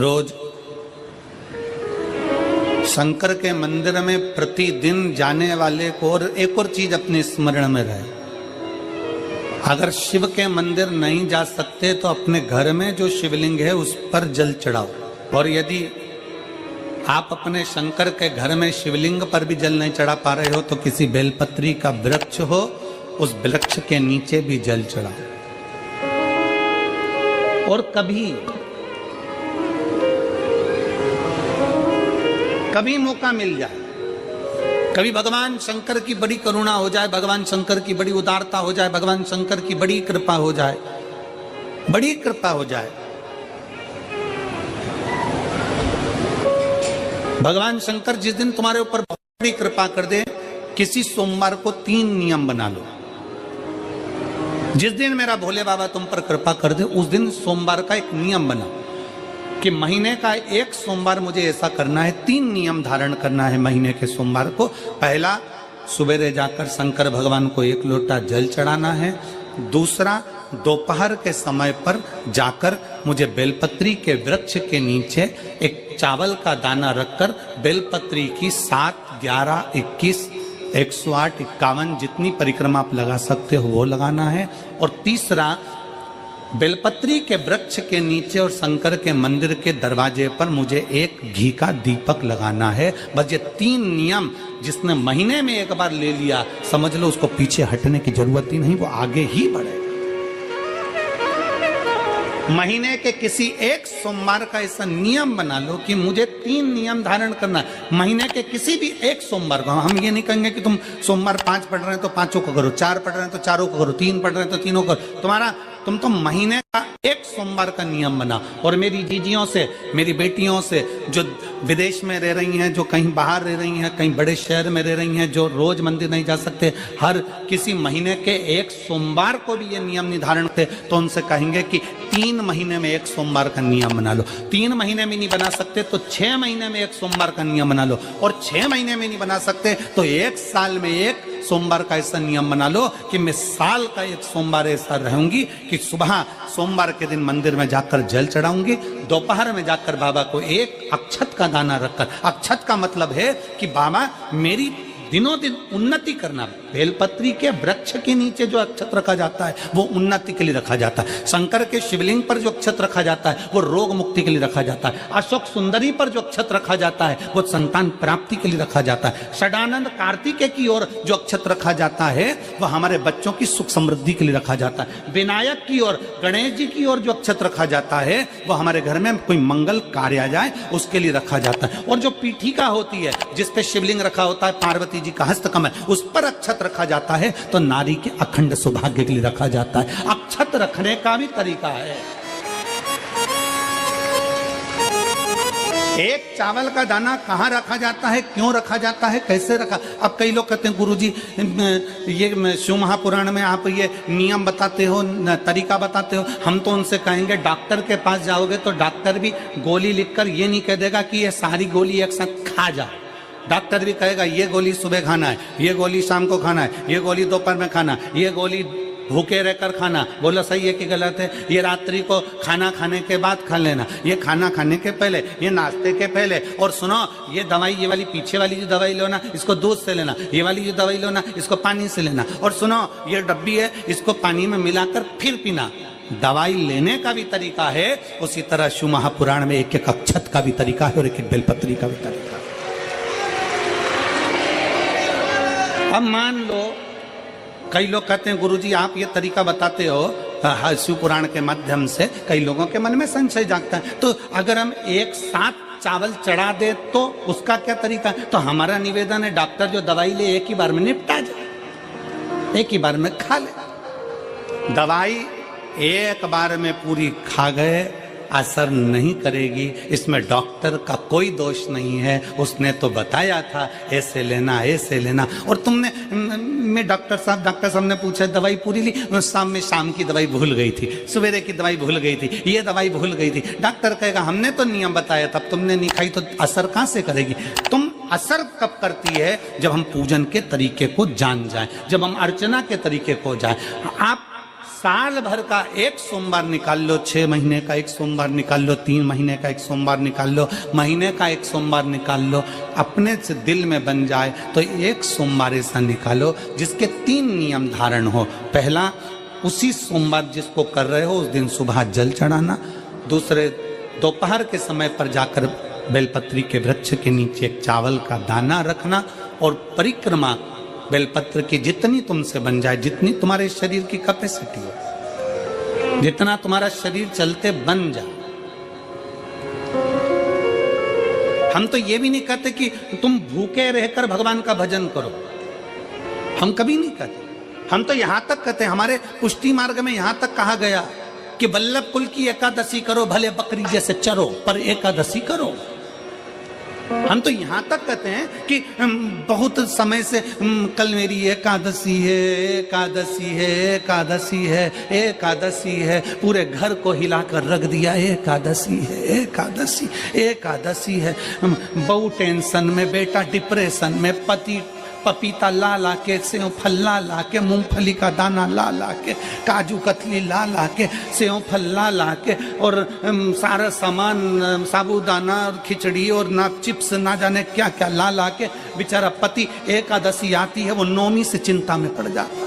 रोज शंकर के मंदिर में प्रतिदिन जाने वाले को और एक और चीज अपने स्मरण में रहे, अगर शिव के मंदिर नहीं जा सकते तो अपने घर में जो शिवलिंग है उस पर जल चढ़ाओ। और यदि आप अपने शंकर के घर में शिवलिंग पर भी जल नहीं चढ़ा पा रहे हो तो किसी बेलपत्री का वृक्ष हो, उस वृक्ष के नीचे भी जल चढ़ाओ। और कभी मौका मिल जाए, कभी भगवान शंकर की बड़ी करुणा हो जाए, भगवान शंकर की बड़ी उदारता हो जाए, भगवान शंकर की बड़ी कृपा हो जाए, बड़ी कृपा हो जाए, भगवान शंकर जिस दिन तुम्हारे ऊपर बड़ी कृपा कर दे, किसी सोमवार को 3 नियम बना लो। जिस दिन मेरा भोले बाबा तुम पर कृपा कर दे उस दिन सोमवार का एक नियम बना कि महीने का एक सोमवार मुझे ऐसा करना है, 3 नियम धारण करना है महीने के सोमवार को। पहला, सुबेरे जाकर शंकर भगवान को 1 लोटा जल चढ़ाना है। दूसरा, दोपहर के समय पर जाकर मुझे बेलपत्री के वृक्ष के नीचे एक चावल का दाना रखकर बेलपत्री की 7, 11, 21, 108, 51 जितनी परिक्रमा आप लगा सकते हो वो लगाना है। और तीसरा, बेलपत्री के वृक्ष के नीचे और शंकर के मंदिर के दरवाजे पर मुझे एक घी का दीपक लगाना है। बस ये 3 नियम जिसने महीने में एक बार ले लिया, समझ लो उसको पीछे हटने की जरूरत ही नहीं, वो आगे ही बढ़े। महीने के किसी एक सोमवार का ऐसा नियम बना लो कि मुझे 3 नियम धारण करना है महीने के किसी भी एक सोमवार को। हम ये नहीं कहेंगे कि तुम सोमवार 5 पढ़ रहे हैं तो 5 को करो, 4 पढ़ रहे हैं तो 4 को करो, 3 पढ़ रहे हैं तो 3 को करो। तुम तो महीने का एक सोमवार का नियम बना। और मेरी जीजियों से, मेरी बेटियों से जो विदेश में रह रही हैं, जो कहीं बाहर रह रही हैं, कहीं बड़े शहर में रह रही हैं, जो रोज मंदिर नहीं जा सकते, हर किसी महीने के एक सोमवार को भी ये नियम निर्धारण थे, तो उनसे कहेंगे कि 3 महीने में एक सोमवार का नियम बना लो। 3 महीने में नहीं बना सकते तो 6 महीने में एक सोमवार का नियम बना लो। और 6 महीने में नहीं बना सकते तो 1 साल में एक सोमवार का ऐसा नियम बना लो कि मैं साल का एक सोमवार ऐसा रहूंगी कि सुबह सोमवार के दिन मंदिर में जाकर जल चढ़ाऊंगी, दोपहर में जाकर बाबा को एक अक्षत का दाना रखकर, अक्षत का मतलब है कि बाबा मेरी दिनों दिन उन्नति करना। बेलपत्री के वृक्ष के नीचे जो अक्षत रखा जाता है वो उन्नति के लिए रखा जाता है। शंकर के शिवलिंग पर जो अक्षत रखा जाता है वो रोग मुक्ति के लिए रखा जाता है। अशोक सुंदरी पर जो अक्षत रखा जाता है वो संतान प्राप्ति के लिए रखा जाता है। षडानंद कार्तिकेय की ओर जो अक्षत रखा जाता है वह हमारे बच्चों की सुख समृद्धि के लिए रखा जाता है। विनायक की ओर, गणेश जी की ओर जो अक्षत रखा जाता है वो हमारे घर में कोई मंगल कार्य आ जाए उसके लिए रखा जाता है। और जो पीठिका होती है जिसपे शिवलिंग रखा होता है, पार्वती जी का हस्तकमल, उस पर अक्षत रखा जाता है तो नारी के अखंड सौभाग्य के लिए रखा जाता है। अक्षत रखने का भी तरीका है। एक चावल का दाना कहाँ रखा जाता है, क्यों रखा जाता है, कैसे रखा। अब कई लोग कहते हैं गुरुजी ये शिव महापुराण में आप ये नियम बताते हो, तरीका बताते हो। हम तो उनसे कहेंगे डॉक्टर के पास जाओगे तो डॉक्टर भी गोली लिखकर ये नहीं कह देगा कि ये सारी गोली एक साथ खा जा। डॉक्टर भी कहेगा ये गोली सुबह खाना है, ये गोली शाम को खाना है, ये गोली दोपहर में खाना, ये गोली भूखे रहकर खाना। बोलो सही है कि गलत है? ये रात्रि को खाना खाने के बाद खा लेना, ये खाना खाने के पहले, ये नाश्ते के पहले। और सुनो, ये दवाई, ये वाली पीछे वाली जो दवाई लो ना इसको दूध से लेना, ये वाली जो दवाई लो ना इसको पानी से लेना। और सुनो, ये डब्बी है इसको पानी में मिलाकर फिर पीना। दवाई लेने का भी तरीका है, उसी तरह शिव महापुराण में एक एक अक्षत का भी तरीका है और एक एक बेलपत्री का भी तरीका है। अब मान लो कई लोग कहते हैं गुरुजी आप ये तरीका बताते हो शिव पुराण के माध्यम से, कई लोगों के मन में संशय जागता है, तो अगर हम एक साथ चावल चढ़ा दे तो उसका क्या तरीका है? तो हमारा निवेदन है डॉक्टर जो दवाई ले एक ही बार में निपटा जाए, एक ही बार में खा ले। दवाई एक बार में पूरी खा गए असर नहीं करेगी, इसमें डॉक्टर का कोई दोष नहीं है। उसने तो बताया था ऐसे लेना, ऐसे लेना। और तुमने, मैं डॉक्टर साहब ने पूछा दवाई पूरी ली, शाम की दवाई भूल गई थी, सवेरे की दवाई भूल गई थी, ये दवाई भूल गई थी। डॉक्टर कहेगा हमने तो नियम बताया तब तुमने नहीं खाई, तो असर कहाँ से करेगी? तुम असर कब करती है? जब हम पूजन के तरीके को जान जाएं, जब हम अर्चना के तरीके को जाएं। आप साल भर का एक सोमवार निकाल लो, 6 महीने का एक सोमवार निकाल लो, 3 महीने का एक सोमवार निकाल लो, महीने का एक सोमवार निकाल लो, अपने से दिल में बन जाए तो एक सोमवार ऐसा निकालो जिसके 3 नियम धारण हो। पहला, उसी सोमवार जिसको कर रहे हो उस दिन सुबह जल चढ़ाना। दूसरे, दोपहर के समय पर जाकर बेलपत्री के वृक्ष के नीचे एक चावल का दाना रखना और परिक्रमा बेलपत्र की जितनी तुमसे बन जाए, जितनी तुम्हारे शरीर की कैपेसिटी हो, जितना तुम्हारा शरीर चलते बन जाए। हम तो ये भी नहीं कहते कि तुम भूखे रहकर भगवान का भजन करो, हम कभी नहीं कहते। हम तो यहां तक कहते हैं, हमारे पुष्टि मार्ग में यहां तक कहा गया कि वल्लभ कुल की एकादशी करो, भले बकरी जैसे चरो पर एकादशी करो। हम तो यहां तक कहते हैं कि बहुत समय से कल मेरी एकादशी है, एकादशी है, एकादशी है, एकादशी है, पूरे घर को हिलाकर रख दिया, एकादशी है, एकादशी, एकादशी है। बहू टेंशन में, बेटा डिप्रेशन में, पति पपीता ला ला के, सेव फल ला ला के, मूंगफली का दाना ला ला के, काजू कतली ला ला के, सेव फल ला ला के, और सारा सामान, साबूदाना और खिचड़ी और ना चिप्स ना जाने क्या क्या ला ला के, बेचारा पति एकादशी आती है वो नौमी से चिंता में पड़ जाता है।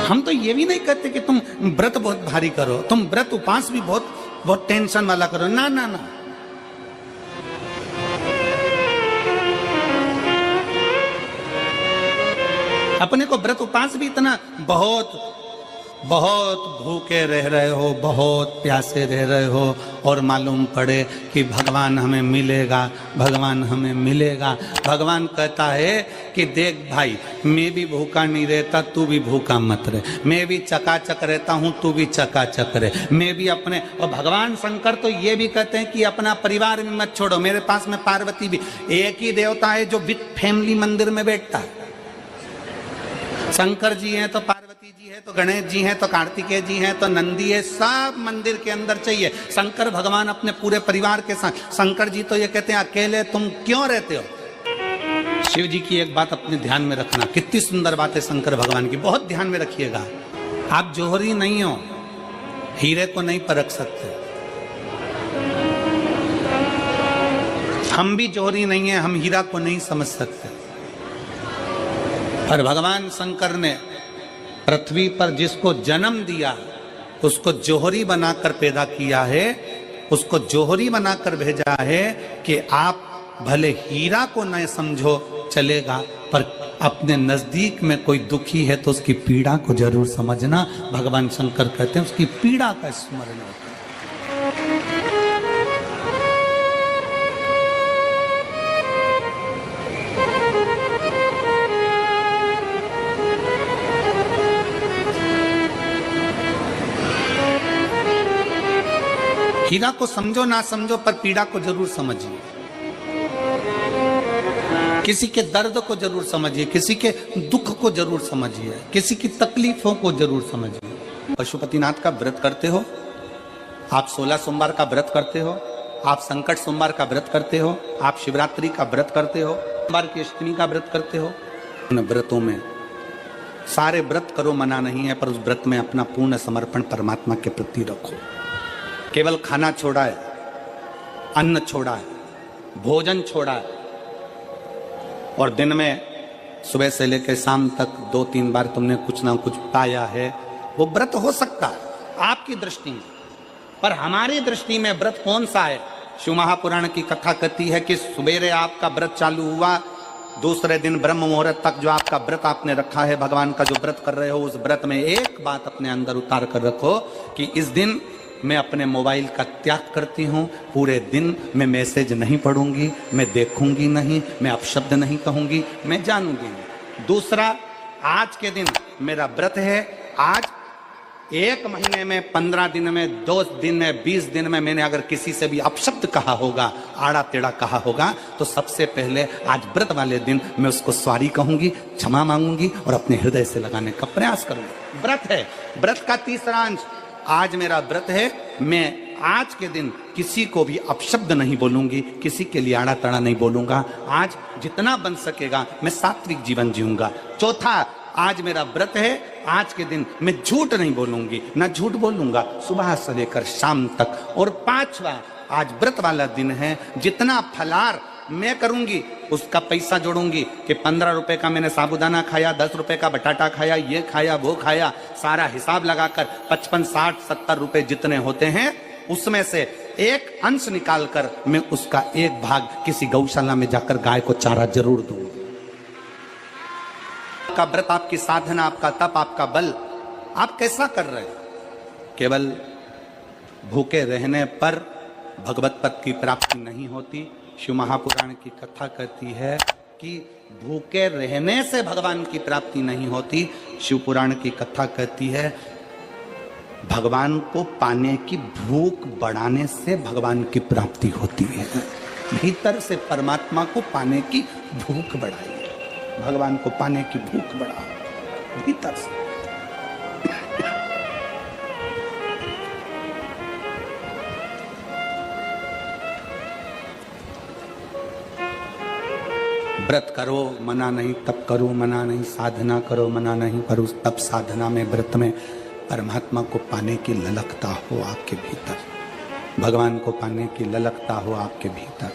हम तो ये भी नहीं कहते कि तुम व्रत बहुत भारी करो, तुम व्रत उपास भी बहुत बहुत टेंशन वाला करो, ना ना ना। अपने को व्रत उपास भी इतना बहुत बहुत भूखे रह रहे हो, बहुत प्यासे रह रहे हो और मालूम पड़े कि भगवान हमें मिलेगा, भगवान हमें मिलेगा। भगवान कहता है कि देख भाई, मैं भी भूखा नहीं रहता, तू भी भूखा मत रहे, मैं भी चकाचक रहता हूँ, तू भी चकाचक रहे, मैं भी अपने। और भगवान शंकर तो ये भी कहते हैं कि अपना परिवार भी मत छोड़ो। मेरे पास में पार्वती भी, एक ही देवता है जो विद फैमिली मंदिर में बैठता है। शंकर जी हैं तो पार्वती जी है, तो गणेश जी हैं, तो कार्तिकेय जी हैं, तो नंदी है, सब मंदिर के अंदर चाहिए। शंकर भगवान अपने पूरे परिवार के साथ। शंकर जी तो ये कहते हैं अकेले तुम क्यों रहते हो। शिव जी की एक बात अपने ध्यान में रखना, कितनी सुंदर बात है शंकर भगवान की, बहुत ध्यान में रखिएगा। आप जौहरी नहीं हो, हीरे को नहीं परख सकते। हम भी जौहरी नहीं है, हम हीरा को नहीं समझ सकते। और भगवान शंकर ने पृथ्वी पर जिसको जन्म दिया उसको जौहरी बनाकर पैदा किया है, उसको जौहरी बनाकर भेजा है कि आप भले हीरा को न समझो चलेगा, पर अपने नजदीक में कोई दुखी है तो उसकी पीड़ा को जरूर समझना। भगवान शंकर कहते हैं उसकी पीड़ा का स्मरण होता है। हीरा को समझो ना समझो पर पीड़ा को जरूर समझिए, किसी के दर्द को जरूर समझिए, किसी के दुख को जरूर समझिए, किसी की तकलीफों को जरूर समझिए। पशुपतिनाथ का व्रत करते हो आप, 16 सोमवार का व्रत करते हो आप, संकट सोमवार का व्रत करते हो आप, शिवरात्रि का व्रत करते हो, सोमवार की अष्टमी का व्रत करते हो। उन व्रतों में सारे व्रत करो, मना नहीं है, पर उस व्रत में अपना पूर्ण समर्पण परमात्मा के प्रति रखो। केवल खाना छोड़ा है, अन्न छोड़ा है, भोजन छोड़ा है, और दिन में सुबह से लेकर शाम तक 2-3 बार तुमने कुछ ना कुछ पाया है, वो व्रत हो सकता है आपकी दृष्टि में, पर हमारी दृष्टि में व्रत कौन सा है। शिव महापुराण की कथा कहती है कि सुबेरे आपका व्रत चालू हुआ, दूसरे दिन ब्रह्म मुहूर्त तक जो आपका व्रत आपने रखा है, भगवान का जो व्रत कर रहे हो, उस व्रत में एक बात अपने अंदर उतार कर रखो कि इस दिन मैं अपने मोबाइल का त्याग करती हूँ, पूरे दिन मैं मैसेज नहीं पढ़ूंगी, मैं देखूंगी नहीं, मैं अपशब्द नहीं कहूंगी, मैं जानूंगी नहीं। दूसरा, आज के दिन मेरा व्रत है, आज 1 महीने में, 15 दिन में, 2 दिन में, 20 दिन में मैंने अगर किसी से भी अपशब्द कहा होगा, आड़ा टेढ़ा कहा होगा, तो सबसे पहले आज व्रत वाले दिन मैं उसको सॉरी कहूंगी, क्षमा मांगूंगी और अपने हृदय से लगाने का प्रयास करूंगी। व्रत है। व्रत का तीसरा अंश, आज मेरा व्रत है, मैं आज के दिन किसी को भी अपशब्द नहीं बोलूंगी, किसी के लिए आड़ा तड़ा नहीं बोलूंगा। आज जितना बन सकेगा मैं सात्विक जीवन जीऊंगा। चौथा, आज मेरा व्रत है, आज के दिन मैं झूठ नहीं बोलूंगी, ना झूठ बोलूंगा सुबह से लेकर शाम तक। और पांचवा, आज व्रत वाला दिन है, जितना फलार मैं करूंगी उसका पैसा जोड़ूंगी कि 15 रुपए का मैंने साबुदाना खाया, 10 रुपए का बटाटा खाया, ये खाया वो खाया, सारा हिसाब लगाकर 55, 60, 70 रुपए जितने होते हैं उसमें से एक अंश निकालकर मैं उसका एक भाग किसी गौशाला में जाकर गाय को चारा जरूर दूंगी। आपका व्रत, आपकी साधना, आपका तप, आपका बल, आप कैसा कर रहे हैं? केवल भूखे रहने पर भगवत पद की प्राप्ति नहीं होती। शिव महापुराण की कथा कहती है कि भूखे रहने से भगवान की प्राप्ति नहीं होती। शिव पुराण की कथा कहती है भगवान को पाने की भूख बढ़ाने से भगवान की प्राप्ति होती है। भीतर से परमात्मा को पाने की भूख बढ़ाइए, भगवान को पाने की भूख बढ़ाओ भीतर से। व्रत करो मना नहीं, तप करो मना नहीं, साधना करो मना नहीं, पर उस तप साधना में व्रत में परमात्मा को पाने की ललकता हो आपके भीतर, भगवान को पाने की ललकता हो आपके भीतर,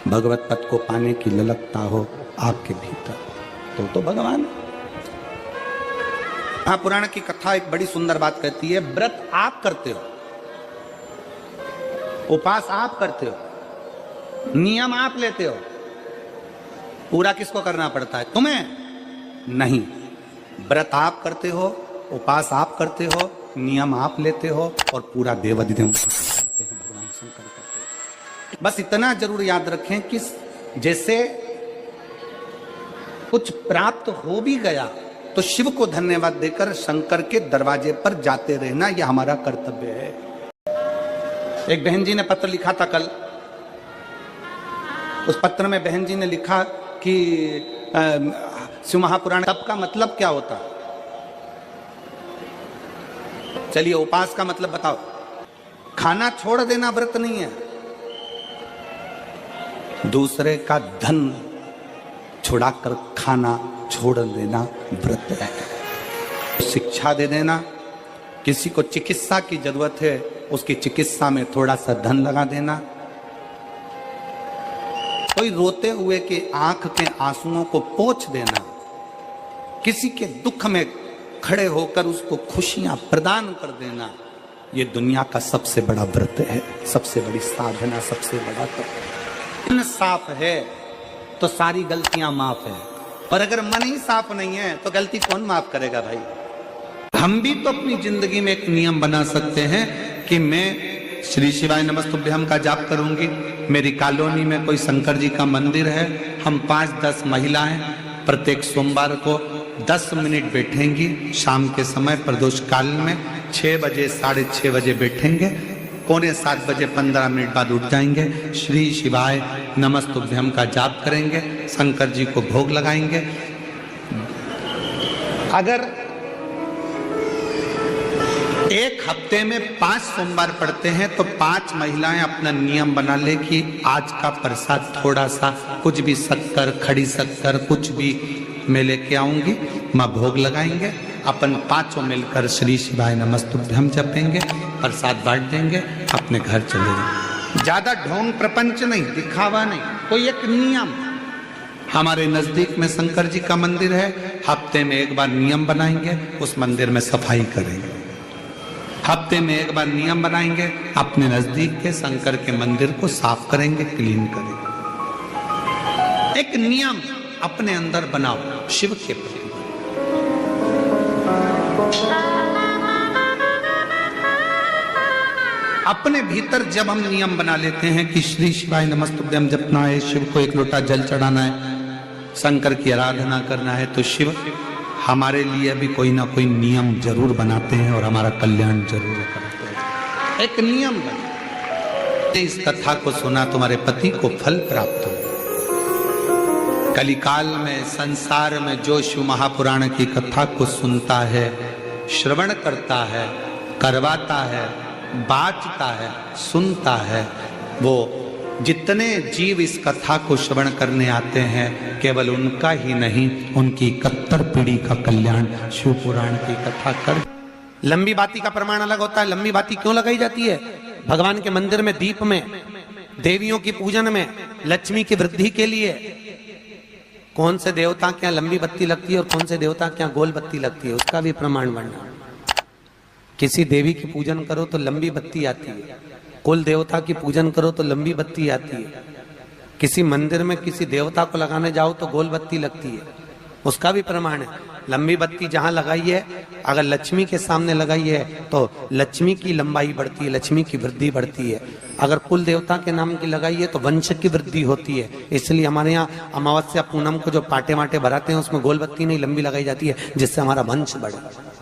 भगवत पद को पाने की ललकता हो आपके भीतर, तो भगवान। महापुराण की कथा एक बड़ी सुंदर बात कहती है, व्रत आप करते हो, उपास आप करते हो, नियम आप लेते हो, पूरा किसको करना पड़ता है? तुम्हें नहीं। व्रत आप करते हो, उपास आप करते हो, नियम आप लेते हो और पूरा देवाधिदेव करते हैं, भगवान शंकर करते हैं। बस इतना जरूर याद रखें कि जैसे कुछ प्राप्त हो भी गया तो शिव को धन्यवाद देकर शंकर के दरवाजे पर जाते रहना, यह हमारा कर्तव्य है। एक बहन जी ने पत्र लिखा था कल, उस पत्र में बहन जी ने लिखा कि शिव महापुराण तप का मतलब क्या होता? चलिए उपास का मतलब बताओ। खाना छोड़ देना व्रत नहीं है, दूसरे का धन छुड़ाकर खाना छोड़ देना व्रत है। शिक्षा दे देना, किसी को चिकित्सा की जरूरत है उसकी चिकित्सा में थोड़ा सा धन लगा देना, कोई रोते हुए के आंख के आंसुओं को पोंछ देना, किसी के दुख में खड़े होकर उसको खुशियां प्रदान कर देना, ये दुनिया का सबसे बड़ा व्रत है, सबसे बड़ी साधना, सबसे बड़ा तप। मन साफ है तो सारी गलतियां माफ है, और अगर मन ही साफ नहीं है तो गलती कौन माफ करेगा भाई? हम भी तो अपनी जिंदगी में एक नियम बना सकते हैं कि मैं श्री शिवाय नमस्तुभ्यम का जाप करूंगी, मेरी कॉलोनी में कोई शंकर जी का मंदिर है, हम 5-10 महिलाएं प्रत्येक सोमवार को 10 मिनट बैठेंगी, शाम के समय प्रदोष काल में 6 बजे 6:30 बजे बैठेंगे, 6:45 बजे 15 मिनट बाद उठ जाएंगे, श्री शिवाय नमस्तुभ्यम का जाप करेंगे, शंकर जी को भोग लगाएंगे। अगर एक हफ्ते में 5 सोमवार पड़ते हैं तो 5 महिलाएं अपना नियम बना ले कि आज का प्रसाद थोड़ा सा, कुछ भी शक्कर, खड़ी शक्कर, कुछ भी मैं लेके आऊंगी, माँ भोग लगाएंगे, अपन 5 मिलकर श्री शिवाय नमस्तुभ्यम जपेंगे, प्रसाद बांट देंगे, अपने घर चले जाएंगे। ज्यादा ढोंग प्रपंच नहीं, दिखावा नहीं, कोई एक नियम। हमारे नजदीक में शंकर जी का मंदिर है, हफ्ते में एक बार नियम बनाएंगे, उस मंदिर में सफाई करेंगे, हफ्ते में एक बार नियम बनाएंगे, अपने नजदीक के शंकर के मंदिर को साफ करेंगे, क्लीन करेंगे। एक नियम अपने अंदर बनाओ शिव के प्रति। अपने भीतर जब हम नियम बना लेते हैं कि श्री शिवाय नमस्तुभ्यम जपना है, शिव को एक लोटा जल चढ़ाना है, शंकर की आराधना करना है, तो शिव हमारे लिए भी कोई ना कोई नियम जरूर बनाते हैं और हमारा कल्याण जरूर करते हैं। एक नियम बना, इस कथा को सुना तुम्हारे पति को फल प्राप्त हो। कलिकाल में संसार में जो शिव महापुराण की कथा को सुनता है, श्रवण करता है, करवाता है, बाजता है, सुनता है, वो जितने जीव इस कथा को श्रवण करने आते हैं केवल उनका ही नहीं, उनकी 71 पीढ़ी का कल्याण शिव पुराण की कथा कर। लंबी बाती का प्रमाण अलग होता है। लंबी बाती क्यों लगाई जाती है? भगवान के मंदिर में दीप में, देवियों की पूजन में, लक्ष्मी की वृद्धि के लिए। कौन से देवता के यहाँ लंबी बत्ती लगती है और कौन से देवता के यहाँ गोल बत्ती लगती है, उसका भी प्रमाण वर्णन। किसी देवी की पूजन करो तो लंबी बत्ती आती है, कुल देवता की पूजन करो तो लंबी बत्ती आती है। किसी मंदिर में किसी देवता को लगाने जाओ तो गोल बत्ती लगती है, उसका भी प्रमाण है। लंबी बत्ती जहां लगाई है, अगर लक्ष्मी के सामने लगाई है तो लक्ष्मी की लंबाई बढ़ती है, लक्ष्मी की वृद्धि बढ़ती है। अगर कुल देवता के नाम की लगाई है तो वंश की वृद्धि होती है। इसलिए हमारे यहाँ अमावस्या पूनम को जो पाटे माटे भराते हैं उसमें गोल बत्ती नहीं लंबी लगाई जाती है, जिससे हमारा वंश बढ़े।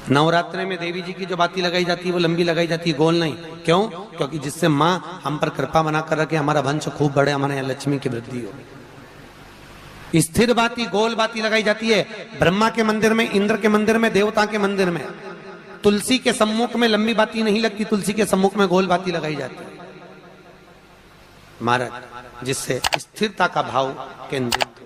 नवरात्रि में देवी जी की जो बाती लगाई जाती है वो लंबी लगाई जाती है, गोल नहीं। क्यों? क्योंकि जिससे माँ हम पर कृपा बनाकर रखे, हमारा वंश खूब बढ़े, हमारे यहाँ लक्ष्मी की वृद्धि हो। स्थिर बाती, गोल बाती लगाई जाती है ब्रह्मा के मंदिर में, इंद्र के मंदिर में, देवता के मंदिर में। तुलसी के सम्मुख में लंबी बाती नहीं लगती, तुलसी के सम्मुख में गोल बाती लगाई जाती है महाराज, जिससे स्थिरता का भाव केंद्रित